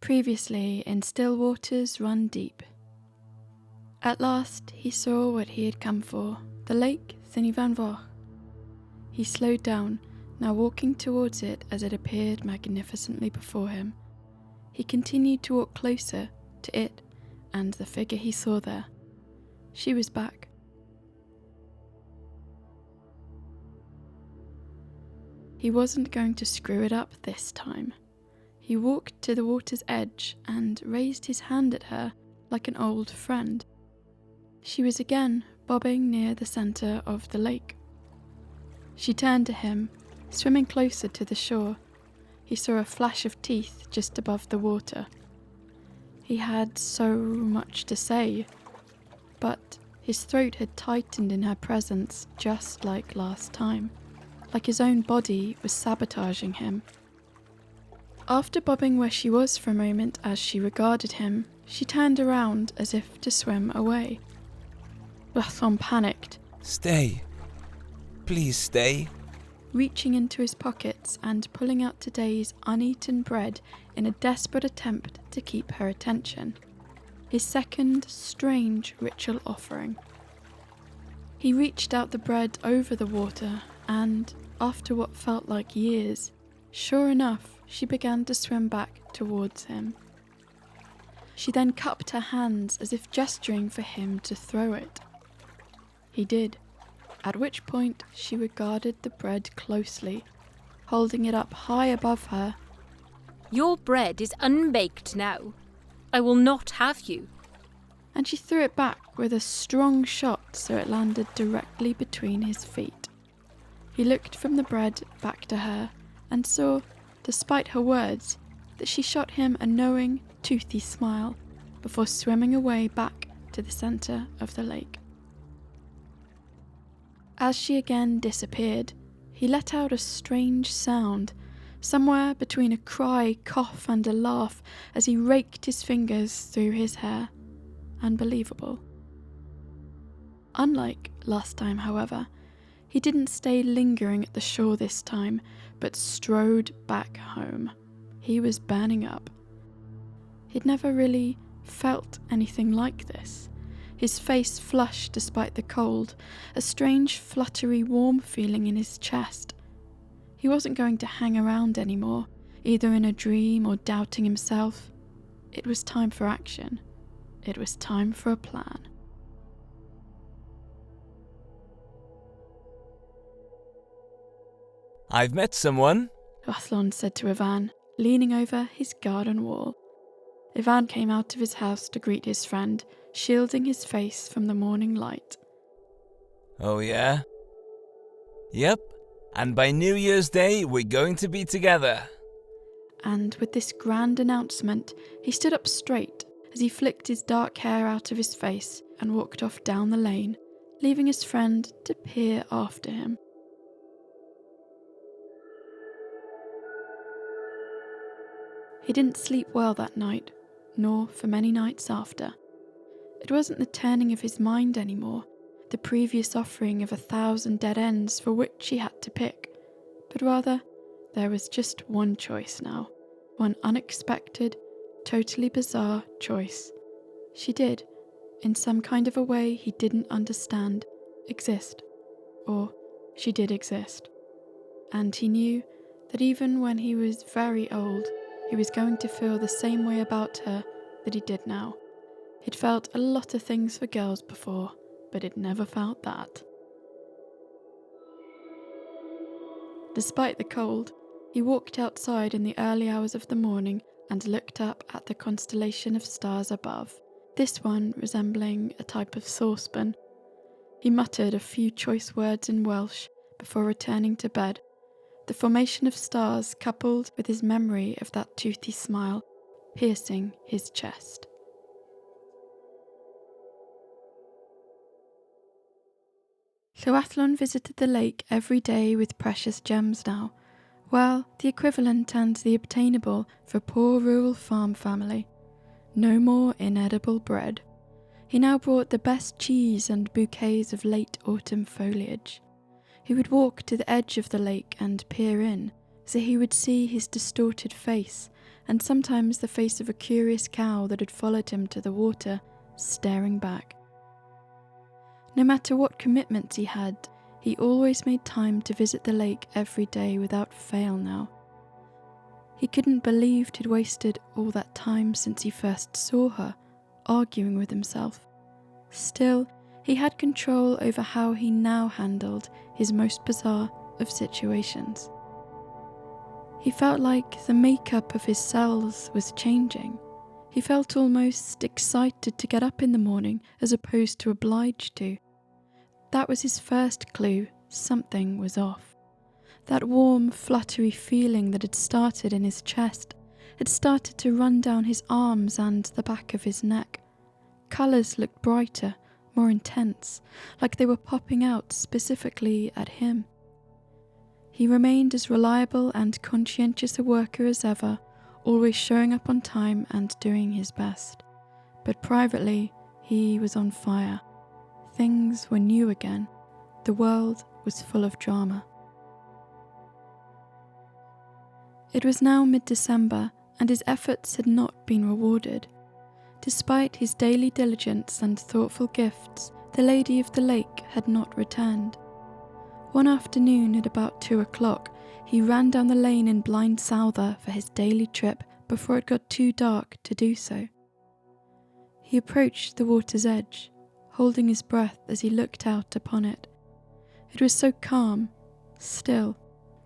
Previously in Still Waters Run Deep. At last he saw what he had come for, the lake Llyn y Fan Fach. He slowed down, now walking towards it as it appeared magnificently before him. He continued to walk closer to it and the figure he saw there. She was back. He wasn't going to screw it up this time. He walked to the water's edge and raised his hand at her like an old friend. She was again bobbing near the centre of the lake. She turned to him, swimming closer to the shore. He saw a flash of teeth just above the water. He had so much to say, but his throat had tightened in her presence just like last time, like his own body was sabotaging him. After bobbing where she was for a moment as she regarded him, she turned around as if to swim away. Rhiwallon panicked. Stay. Please stay. Reaching into his pockets and pulling out today's uneaten bread in a desperate attempt to keep her attention. His second strange ritual offering. He reached out the bread over the water and, after what felt like years, sure enough, she began to swim back towards him. She then cupped her hands as if gesturing for him to throw it. He did, at which point she regarded the bread closely, holding it up high above her. Your bread is unbaked now. I will not have you. And she threw it back with a strong shot so it landed directly between his feet. He looked from the bread back to her and saw, despite her words, that she shot him a knowing, toothy smile before swimming away back to the centre of the lake. As she again disappeared, he let out a strange sound, somewhere between a cry, cough and a laugh as he raked his fingers through his hair. Unbelievable. Unlike last time, however, he didn't stay lingering at the shore this time, but strode back home. He was burning up. He'd never really felt anything like this. His face flushed despite the cold, a strange fluttery warm feeling in his chest. He wasn't going to hang around anymore, either in a dream or doubting himself. It was time for action. It was time for a plan. I've met someone. Rhiwallon said to Ivan, leaning over his garden wall. Ivan came out of his house to greet his friend, shielding his face from the morning light. Oh yeah? Yep, and by New Year's Day we're going to be together. And with this grand announcement, he stood up straight as he flicked his dark hair out of his face and walked off down the lane, leaving his friend to peer after him. He didn't sleep well that night, nor for many nights after. It wasn't the turning of his mind anymore, the previous offering of 1,000 dead ends for which he had to pick, but rather there was just one choice now, one unexpected, totally bizarre choice. She did, in some kind of a way he didn't understand, exist, or she did exist. And he knew that even when he was very old, he was going to feel the same way about her that he did now. He'd felt a lot of things for girls before, but he'd never felt that. Despite the cold, he walked outside in the early hours of the morning and looked up at the constellation of stars above, this one resembling a type of saucepan. He muttered a few choice words in Welsh before returning to bed, the formation of stars coupled with his memory of that toothy smile piercing his chest. Rhiwallon visited the lake every day with precious gems now, well, the equivalent and the obtainable for a poor rural farm family. No more inedible bread. He now brought the best cheese and bouquets of late autumn foliage. He would walk to the edge of the lake and peer in, so he would see his distorted face and sometimes the face of a curious cow that had followed him to the water, staring back. No matter what commitments he had, he always made time to visit the lake every day without fail now. He couldn't believe he'd wasted all that time since he first saw her, arguing with himself. Still, he had control over how he now handled his most bizarre of situations. He felt like the makeup of his cells was changing. He felt almost excited to get up in the morning as opposed to obliged to. That was his first clue something was off. That warm, fluttery feeling that had started in his chest had started to run down his arms and the back of his neck. Colours looked brighter, more intense, like they were popping out specifically at him. He remained as reliable and conscientious a worker as ever, always showing up on time and doing his best. But privately, he was on fire. Things were new again. The world was full of drama. It was now mid-December, and his efforts had not been rewarded. Despite his daily diligence and thoughtful gifts, the Lady of the Lake had not returned. One afternoon at about 2 o'clock, he ran down the lane in blind Souther for his daily trip before it got too dark to do so. He approached the water's edge, holding his breath as he looked out upon it. It was so calm, still,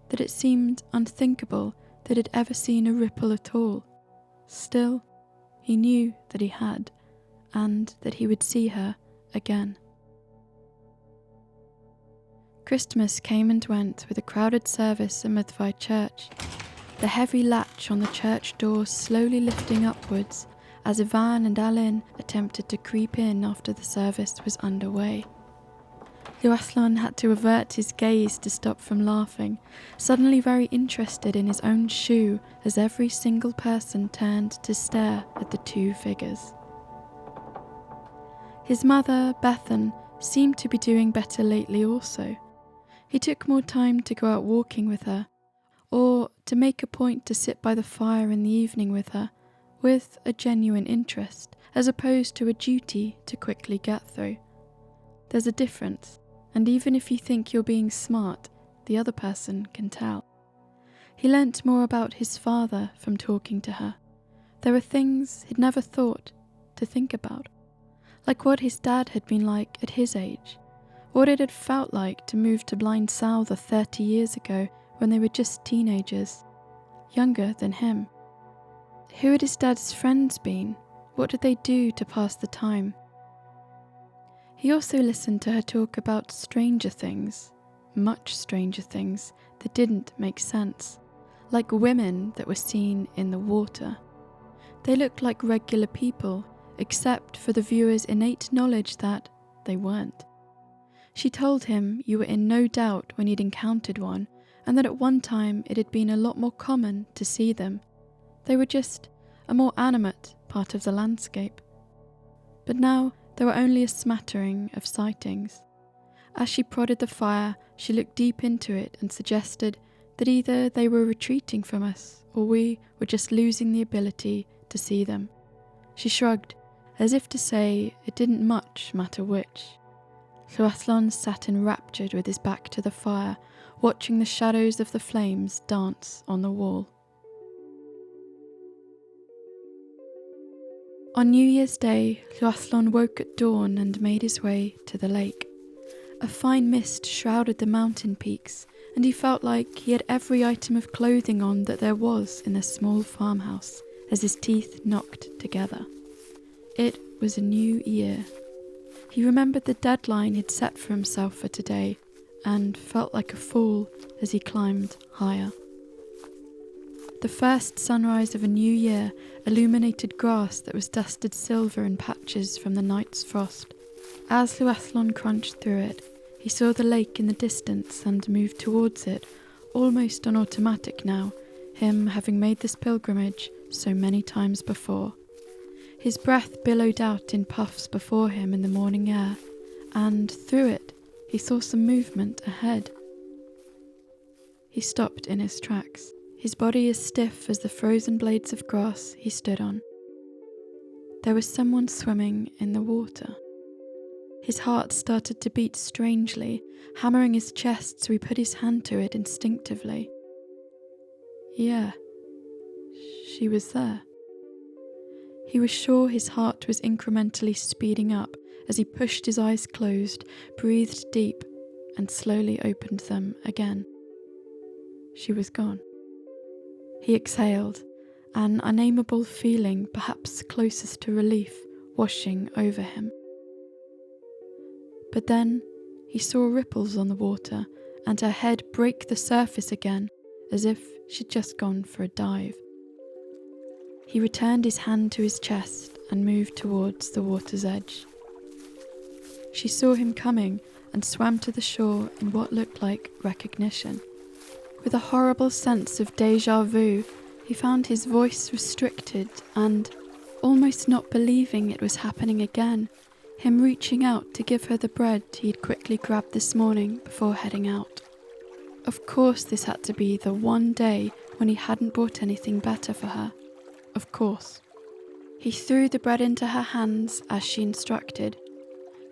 that it seemed unthinkable that he'd ever seen a ripple at all. Still, he knew that he had, and that he would see her again. Christmas came and went with a crowded service at Myddfai Church, the heavy latch on the church door slowly lifting upwards as Ivan and Llyn attempted to creep in after the service was underway. Rhiwallon had to avert his gaze to stop from laughing, suddenly very interested in his own shoe as every single person turned to stare at the two figures. His mother, Bethan, seemed to be doing better lately also. He took more time to go out walking with her, or to make a point to sit by the fire in the evening with her, with a genuine interest, as opposed to a duty to quickly get through. There's a difference, and even if you think you're being smart, the other person can tell. He learnt more about his father from talking to her. There were things he'd never thought to think about, like what his dad had been like at his age, what it had felt like to move to blind Souther 30 years ago when they were just teenagers, younger than him. Who had his dad's friends been? What did they do to pass the time? He also listened to her talk about stranger things, much stranger things that didn't make sense, like women that were seen in the water. They looked like regular people, except for the viewer's innate knowledge that they weren't. She told him you were in no doubt when he'd encountered one, and that at one time it had been a lot more common to see them. They were just a more animate part of the landscape. But now there were only a smattering of sightings. As she prodded the fire, she looked deep into it and suggested that either they were retreating from us, or we were just losing the ability to see them. She shrugged, as if to say it didn't much matter which. Rhiwallon sat enraptured with his back to the fire, watching the shadows of the flames dance on the wall. On New Year's Day, Rhiwallon woke at dawn and made his way to the lake. A fine mist shrouded the mountain peaks, and he felt like he had every item of clothing on that there was in the small farmhouse, as his teeth knocked together. It was a new year. He remembered the deadline he'd set for himself for today, and felt like a fool as he climbed higher. The first sunrise of a new year illuminated grass that was dusted silver in patches from the night's frost. As Rhiwallon crunched through it, he saw the lake in the distance and moved towards it, almost on automatic now, him having made this pilgrimage so many times before. His breath billowed out in puffs before him in the morning air, and through it he saw some movement ahead. He stopped in his tracks. his body as stiff as the frozen blades of grass he stood on. There was someone swimming in the water. His heart started to beat strangely, hammering his chest so he put his hand to it instinctively. Yeah, she was there. He was sure his heart was incrementally speeding up as he pushed his eyes closed, breathed deep, and slowly opened them again. She was gone. He exhaled, an unnameable feeling, perhaps closest to relief, washing over him. But then he saw ripples on the water and her head break the surface again, as if she'd just gone for a dive. He returned his hand to his chest and moved towards the water's edge. She saw him coming and swam to the shore in what looked like recognition. With a horrible sense of déjà vu, he found his voice restricted and, almost not believing it was happening again, him reaching out to give her the bread he'd quickly grabbed this morning before heading out. Of course this had to be the one day when he hadn't bought anything better for her. Of course. He threw the bread into her hands as she instructed.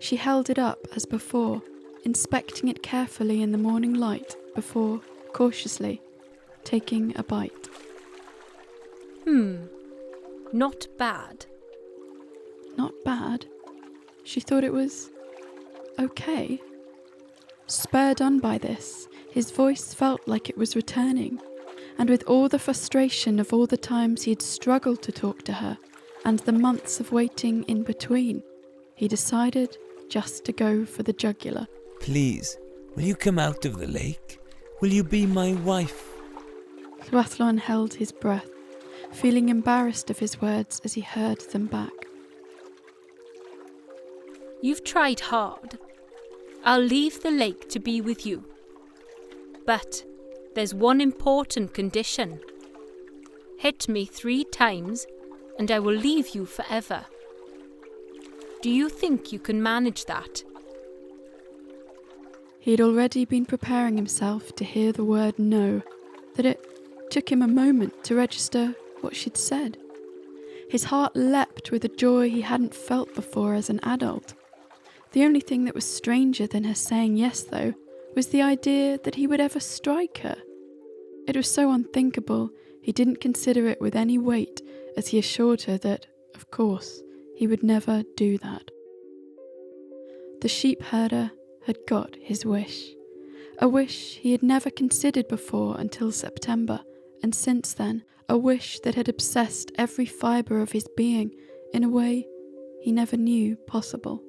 She held it up as before, inspecting it carefully in the morning light before, cautiously, taking a bite. Not bad. Not bad. She thought it was okay. Spurred on by this, his voice felt like it was returning, and with all the frustration of all the times he had struggled to talk to her, and the months of waiting in between, he decided just to go for the jugular. Please, will you come out of the lake? Will you be my wife? Rhiwallon held his breath, feeling embarrassed of his words as he heard them back. You've tried hard. I'll leave the lake to be with you. But there's one important condition. Hit me 3 times and I will leave you forever. Do you think you can manage that? He'd already been preparing himself to hear the word no, that it took him a moment to register what she'd said. His heart leapt with a joy he hadn't felt before as an adult. The only thing that was stranger than her saying yes, though, was the idea that he would ever strike her. It was so unthinkable, he didn't consider it with any weight as he assured her that, of course, he would never do that. The sheep herder had got his wish. A wish he had never considered before until September, and since then, a wish that had obsessed every fibre of his being in a way he never knew possible.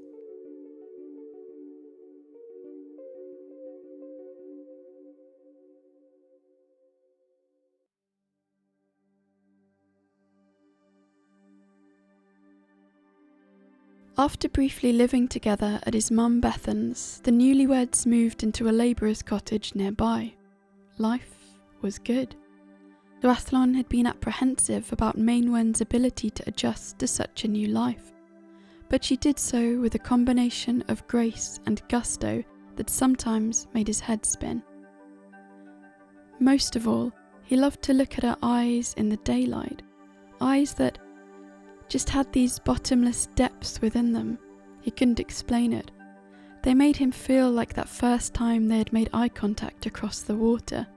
After briefly living together at his mum Bethan's, the newlyweds moved into a labourer's cottage nearby. Life was good. Rhiwallon had been apprehensive about Mainwen's ability to adjust to such a new life, but she did so with a combination of grace and gusto that sometimes made his head spin. Most of all, he loved to look at her eyes in the daylight, eyes that just had these bottomless depths within them. He couldn't explain it. They made him feel like that first time they had made eye contact across the water,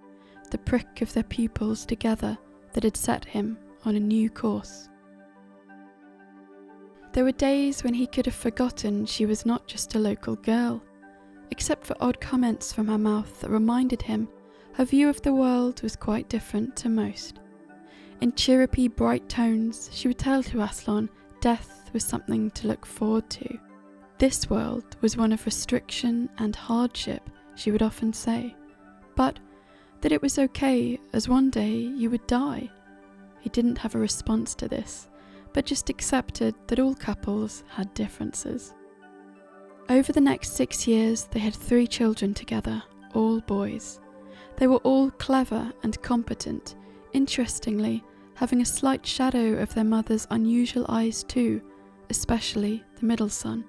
the prick of their pupils together that had set him on a new course. There were days when he could have forgotten she was not just a local girl, except for odd comments from her mouth that reminded him her view of the world was quite different to most. In chirrupy, bright tones, she would tell Rhiwallon death was something to look forward to. This world was one of restriction and hardship, she would often say, but that it was okay as one day you would die. He didn't have a response to this, but just accepted that all couples had differences. Over the next 6 years, they had 3 children together, all boys. They were all clever and competent, interestingly, having a slight shadow of their mother's unusual eyes too, especially the middle son.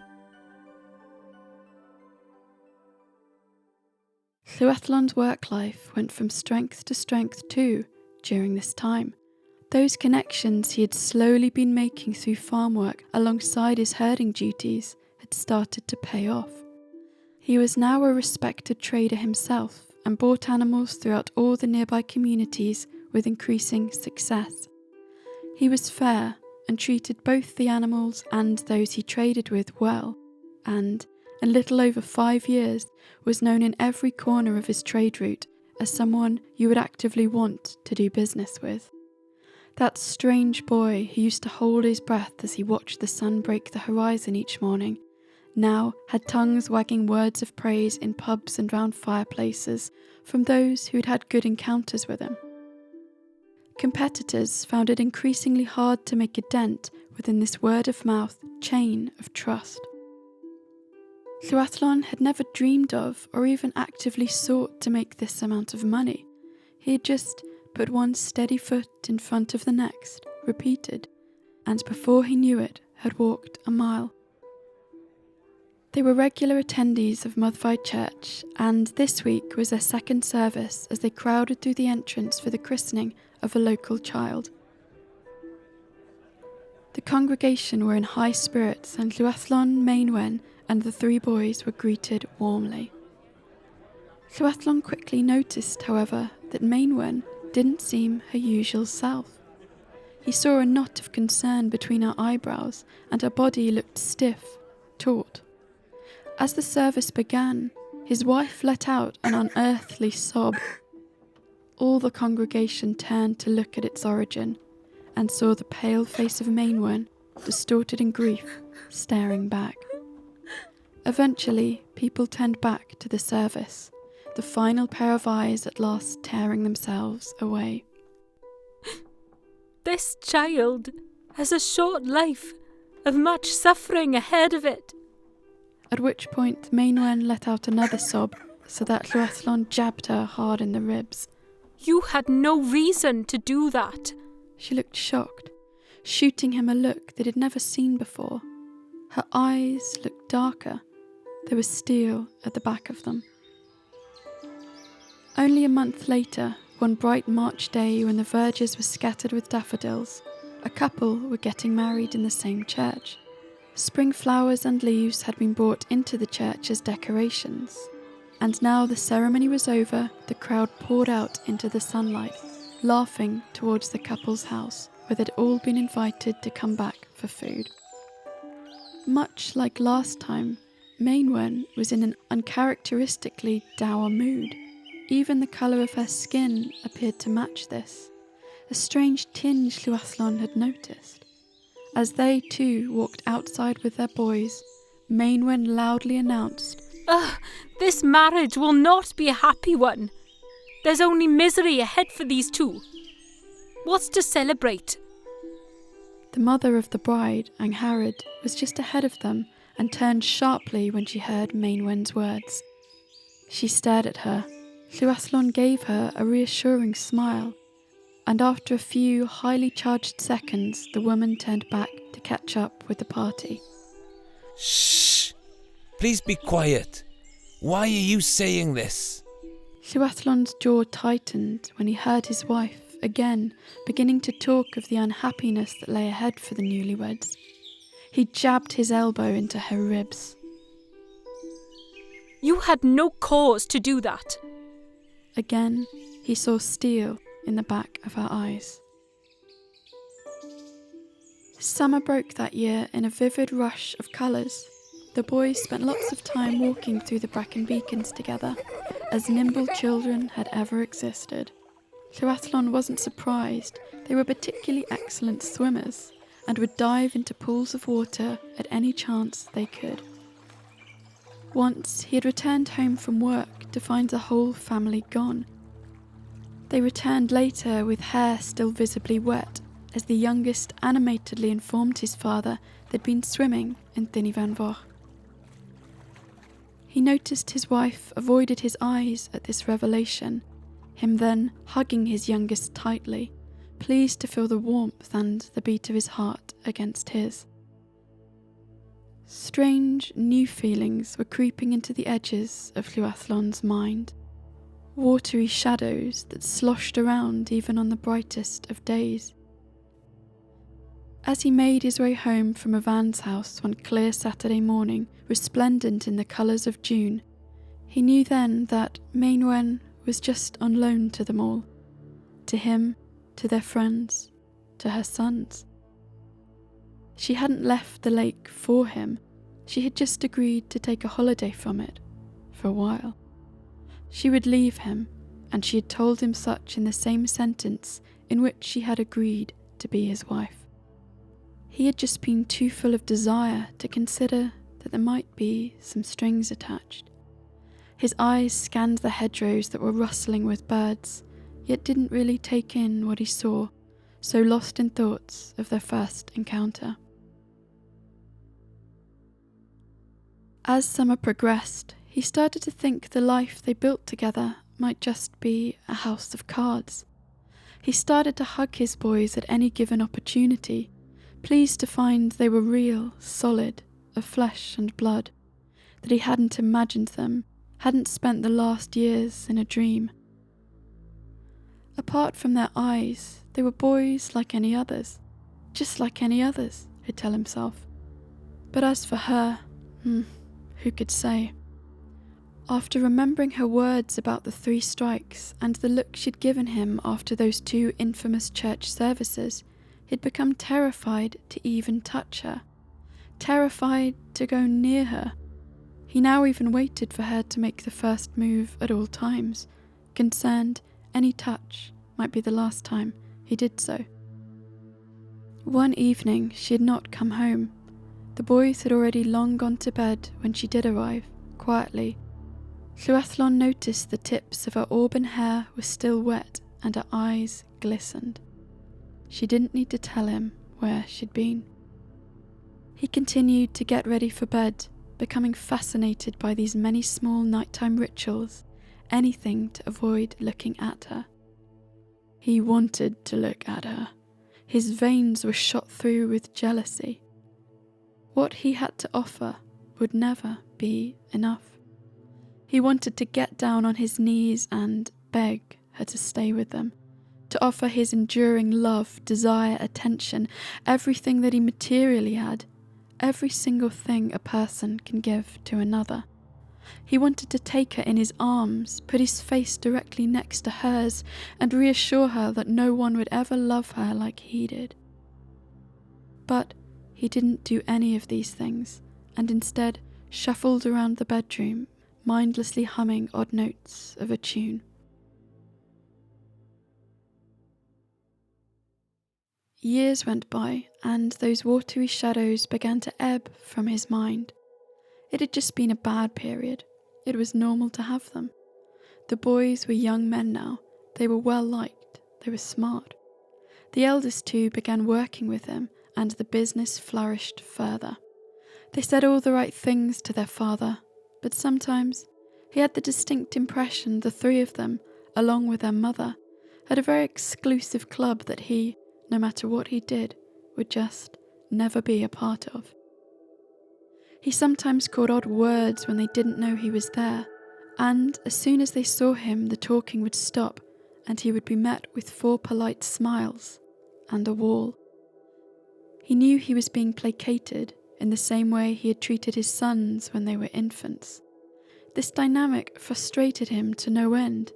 Llywallon's work life went from strength to strength too, during this time. Those connections he had slowly been making through farm work alongside his herding duties had started to pay off. He was now a respected trader himself and bought animals throughout all the nearby communities with increasing success. He was fair and treated both the animals and those he traded with well, and, in little over 5 years, was known in every corner of his trade route as someone you would actively want to do business with. That strange boy who used to hold his breath as he watched the sun break the horizon each morning now had tongues wagging words of praise in pubs and round fireplaces from those who had had good encounters with him. Competitors found it increasingly hard to make a dent within this word-of-mouth chain of trust. Llywallon had never dreamed of or even actively sought to make this amount of money. He had just put one steady foot in front of the next, repeated, and before he knew it, had walked a mile. They were regular attendees of Muddfai Church, and this week was their second service as they crowded through the entrance for the christening of a local child. The congregation were in high spirits, and Llywallon, Maenwen, and the 3 boys were greeted warmly. Llywallon quickly noticed, however, that Maenwen didn't seem her usual self. He saw a knot of concern between her eyebrows, and her body looked stiff, taut. As the service began, his wife let out an unearthly sob. All the congregation turned to look at its origin, and saw the pale face of Maenwen, distorted in grief, staring back. Eventually, people turned back to the service, the final pair of eyes at last tearing themselves away. This child has a short life of much suffering ahead of it. At which point Maenwen let out another sob, so that Llywallon jabbed her hard in the ribs. You had no reason to do that. She looked shocked, shooting him a look that he'd never seen before. Her eyes looked darker. There was steel at the back of them. Only a month later, one bright March day when the verges were scattered with daffodils, a couple were getting married in the same church. Spring flowers and leaves had been brought into the church as decorations, and now the ceremony was over, the crowd poured out into the sunlight, laughing towards the couple's house, where they'd all been invited to come back for food. Much like last time, Maenwen was in an uncharacteristically dour mood. Even the colour of her skin appeared to match this, a strange tinge Llywallon had noticed. As they too walked outside with their boys, Maenwen loudly announced, This marriage will not be a happy one. There's only misery ahead for these two. What's to celebrate? The mother of the bride, Angharad, was just ahead of them and turned sharply when she heard Maenwen's words. She stared at her. Llywallon gave her a reassuring smile, and after a few highly charged seconds, the woman turned back to catch up with the party. Shh! Please be quiet. Why are you saying this? Llywallon's jaw tightened when he heard his wife, again, beginning to talk of the unhappiness that lay ahead for the newlyweds. He jabbed his elbow into her ribs. You had no cause to do that. Again, he saw steel in the back of her eyes. Summer broke that year in a vivid rush of colours. The boys spent lots of time walking through the Brecon Beacons together, as nimble children had ever existed. Llywallon wasn't surprised. They were particularly excellent swimmers, and would dive into pools of water at any chance they could. Once he had returned home from work to find the whole family gone. They returned later with hair still visibly wet, as the youngest animatedly informed his father they'd been swimming in Llyn y Fan Fach. He noticed his wife avoided his eyes at this revelation, him then hugging his youngest tightly, pleased to feel the warmth and the beat of his heart against his. Strange, new feelings were creeping into the edges of Llywallon's mind. watery shadows that sloshed around even on the brightest of days. As he made his way home from a Van's house one clear Saturday morning, resplendent in the colours of June, he knew then that Maenwen was just on loan to them all, to him, to their friends, to her sons. She hadn't left the lake for him, she had just agreed to take a holiday from it, for a while. She would leave him, and she had told him such in the same sentence in which she had agreed to be his wife. He had just been too full of desire to consider that there might be some strings attached. His eyes scanned the hedgerows that were rustling with birds, yet didn't really take in what he saw, so lost in thoughts of their first encounter. As summer progressed, he started to think the life they built together might just be a house of cards. He started to hug his boys at any given opportunity, pleased to find they were real, solid, of flesh and blood, that he hadn't imagined them, hadn't spent the last years in a dream. Apart from their eyes, they were boys like any others, just like any others, he'd tell himself. But as for her, who could say? After remembering her words about the 3 strikes and the look she'd given him after those 2 infamous church services, he'd become terrified to even touch her, terrified to go near her. He now even waited for her to make the first move at all times, concerned any touch might be the last time he did so. One evening she had not come home. The boys had already long gone to bed when she did arrive, quietly. Llywelyn noticed the tips of her auburn hair were still wet and her eyes glistened. She didn't need to tell him where she'd been. He continued to get ready for bed, becoming fascinated by these many small nighttime rituals, anything to avoid looking at her. He wanted to look at her. His veins were shot through with jealousy. What he had to offer would never be enough. He wanted to get down on his knees and beg her to stay with them, to offer his enduring love, desire, attention, everything that he materially had, every single thing a person can give to another. He wanted to take her in his arms, put his face directly next to hers, and reassure her that no one would ever love her like he did. But he didn't do any of these things, and instead shuffled around the bedroom, mindlessly humming odd notes of a tune. Years went by, and those watery shadows began to ebb from his mind. It had just been a bad period. It was normal to have them. The boys were young men now. They were well liked. They were smart. The eldest 2 began working with him, and the business flourished further. They said all the right things to their father, but sometimes he had the distinct impression the 3 of them, along with their mother, had a very exclusive club that he, no matter what he did, would just never be a part of. He sometimes caught odd words when they didn't know he was there, and as soon as they saw him the talking would stop and he would be met with 4 polite smiles and a wall. He knew he was being placated in the same way he had treated his sons when they were infants. This dynamic frustrated him to no end,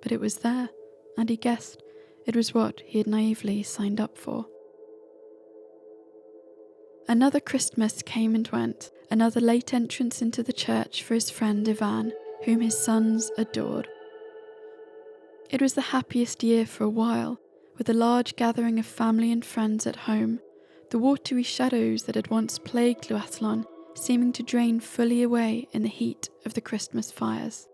but it was there, and he guessed it was what he had naively signed up for. Another Christmas came and went, another late entrance into the church for his friend Ivan, whom his sons adored. It was the happiest year for a while, with a large gathering of family and friends at home, the watery shadows that had once plagued Llywelyn seeming to drain fully away in the heat of the Christmas fires.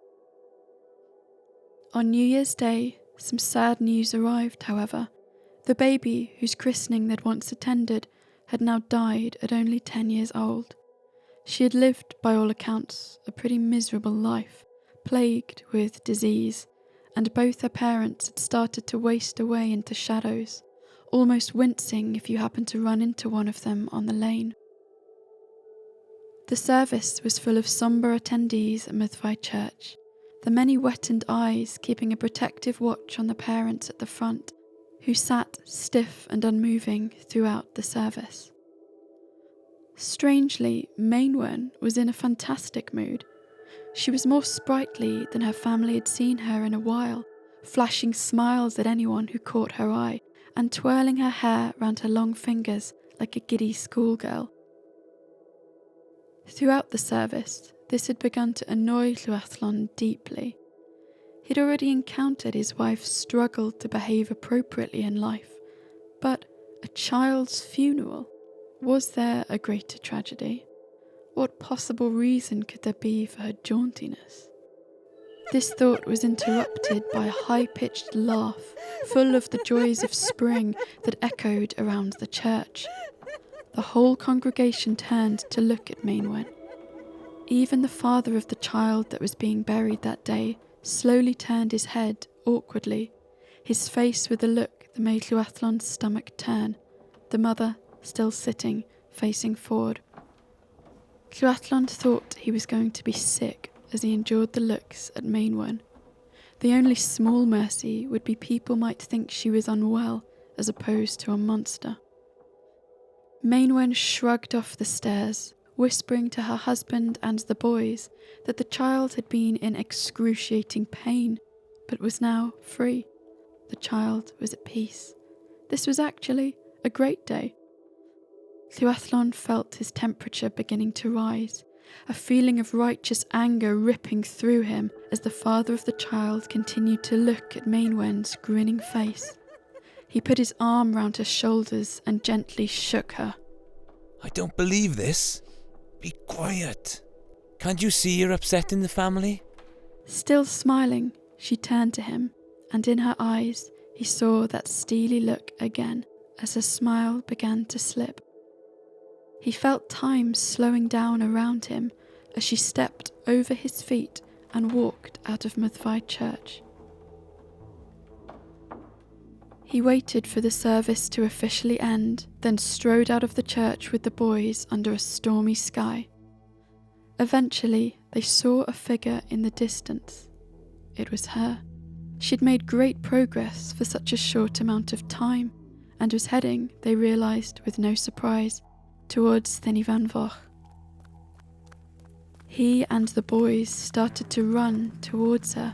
On New Year's Day, some sad news arrived, however. The baby, whose christening they'd once attended, had now died at only 10 years old. She had lived, by all accounts, a pretty miserable life, plagued with disease, and both her parents had started to waste away into shadows, almost wincing if you happened to run into one of them on the lane. The service was full of sombre attendees at Myddfai Church. the many wetted eyes keeping a protective watch on the parents at the front, who sat stiff and unmoving throughout the service. Strangely, Llyn was in a fantastic mood. She was more sprightly than her family had seen her in a while, flashing smiles at anyone who caught her eye and twirling her hair round her long fingers like a giddy schoolgirl. Throughout the service, this had begun to annoy Llywelyn deeply. He'd already encountered his wife's struggle to behave appropriately in life, but a child's funeral? Was there a greater tragedy? What possible reason could there be for her jauntiness? This thought was interrupted by a high-pitched laugh, full of the joys of spring that echoed around the church. The whole congregation turned to look at Llyn. Even the father of the child that was being buried that day slowly turned his head awkwardly, his face with a look that made Llywelyn's stomach turn, the mother still sitting, facing forward. Llywelyn thought he was going to be sick as he endured the looks at Llyn. The only small mercy would be people might think she was unwell as opposed to a monster. Llyn shrugged off the stairs, whispering to her husband and the boys that the child had been in excruciating pain, but was now free. The child was at peace. This was actually a great day. Llywelyn felt his temperature beginning to rise, a feeling of righteous anger ripping through him as the father of the child continued to look at Llyn's grinning face. He put his arm round her shoulders and gently shook her. I don't believe this. Be quiet. Can't you see you're upsetting the family? Still smiling, she turned to him, and in her eyes he saw that steely look again as her smile began to slip. He felt time slowing down around him as she stepped over his feet and walked out of Myddfai Church. He waited for the service to officially end, then strode out of the church with the boys under a stormy sky. Eventually, they saw a figure in the distance. It was her. She'd made great progress for such a short amount of time, and was heading, they realised with no surprise, towards Llyn y Fan Fach. He and the boys started to run towards her.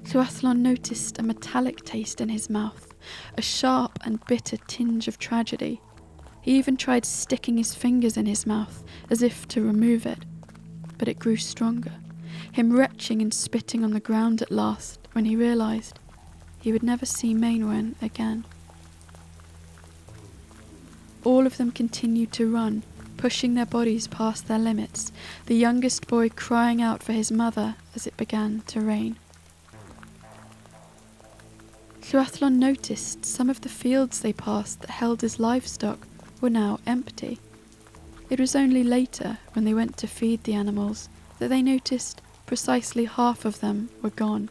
Llywelyn noticed a metallic taste in his mouth, a sharp and bitter tinge of tragedy. He even tried sticking his fingers in his mouth as if to remove it, but it grew stronger, him retching and spitting on the ground at last when he realised he would never see Llyn again. All of them continued to run, pushing their bodies past their limits, the youngest boy crying out for his mother as it began to rain. Llywelyn noticed some of the fields they passed that held his livestock were now empty. It was only later, when they went to feed the animals, that they noticed precisely half of them were gone,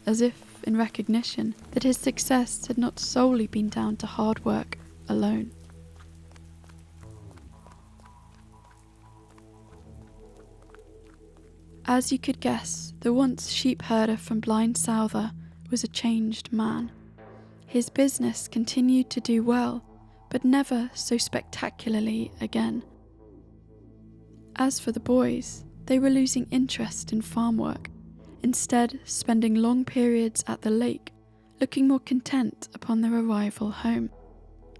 as if in recognition that his success had not solely been down to hard work alone. As you could guess, the once sheep herder from Blaen Souther was a changed man. His business continued to do well, but never so spectacularly again. As for the boys, they were losing interest in farm work, instead spending long periods at the lake, looking more content upon their arrival home.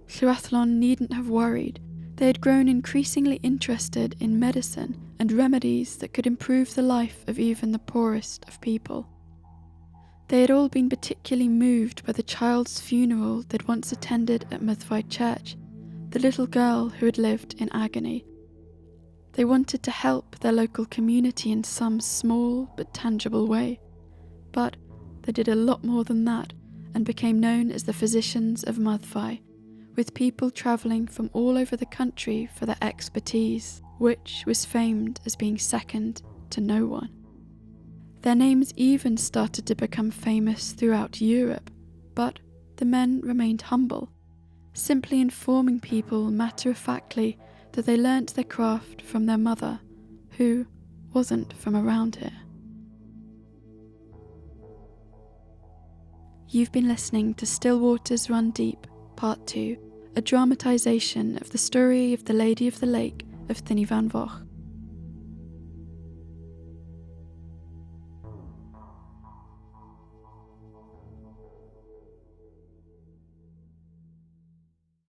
Llywelyn needn't have worried. They had grown increasingly interested in medicine and remedies that could improve the life of even the poorest of people. They had all been particularly moved by the child's funeral they'd once attended at Myddfai Church, the little girl who had lived in agony. They wanted to help their local community in some small but tangible way, but they did a lot more than that and became known as the Physicians of Myddfai, with people travelling from all over the country for their expertise, which was famed as being second to no one. Their names even started to become famous throughout Europe, but the men remained humble, simply informing people matter-of-factly that they learnt their craft from their mother, who wasn't from around here. You've been listening to Still Waters Run Deep, Part 2, a dramatisation of the story of the Lady of the Lake of Llyn y Fan Fach.